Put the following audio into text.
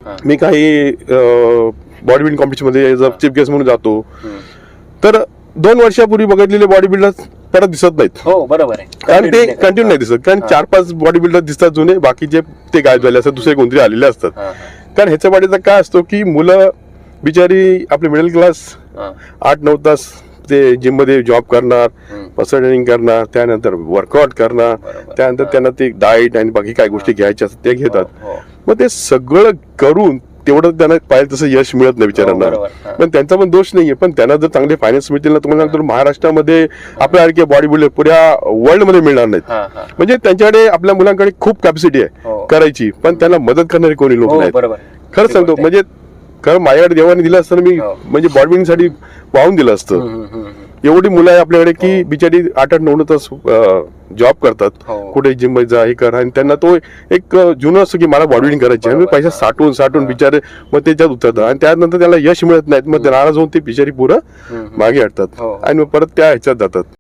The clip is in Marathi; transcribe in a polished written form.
मी काही बॉडी बिल्डिंग कॉम्पिटिशन मध्ये चीफ गेस्ट म्हणून जातो, तर 2 वर्षापूर्वी बघितलेले बॉडी बिल्डर परत दिसत नाहीत. हो बरोबर आहे, कारण ते कंटिन्यू नाही दिसत. कारण 4-5 बॉडी बिल्डर दिसतात जुने, बाकीचे ते गायब झाले असतात, दुसरे कोणतरी आलेले असतात. कारण ह्याच्या पाठीचा काय असतो की मुलं बिचारी आपले मिडल क्लास 8-9 तास ते जिम मध्ये जॉब करणार, पर्सनल ट्रेनिंग करणार, त्यानंतर वर्कआउट करणार, त्यानंतर त्यांना ते डाएट आणि बाकी काय गोष्टी घ्यायच्या असतात ते घेतात. मग ते सगळं करून तेवढं त्यांना पाहिजे तसं यश मिळत नाही बिचारांना. पण त्यांचा पण दोष नाहीये, पण त्यांना जर चांगले फायनान्स मिळतील ना, तुम्हाला सांगतो महाराष्ट्रामध्ये आपल्यासारखे बॉडी बिल्डर पुऱ्या वर्ल्ड मध्ये मिळणार नाहीत. म्हणजे त्यांच्याकडे आपल्या मुलांकडे खूप कॅपॅसिटी आहे करायची, पण त्यांना मदत करणारे कोणी लोक नाहीत. खरंच सांगतो, म्हणजे खरं माझ्याकडे देवाने दिलं असतं मी म्हणजे बॉडी बिल्डिंग साठी वाहून दिलं असतं. एवढी मुलं आहे आपल्याकडे की बिचारी 8-9 तास जॉब करतात, कुठे जिम मध्ये जा हे करा, आणि त्यांना तो एक जुनं असतो की मला बॉडी बिल्डिंग करायची आहे. पैसा साठवून बिचारे मग त्याच्यात उतरतात आणि त्यानंतर त्याला यश मिळत नाहीत, मग नाराज होऊन ते बिचारी पुरं मागे हटतात आणि मग परत त्या ह्याच्यात जातात.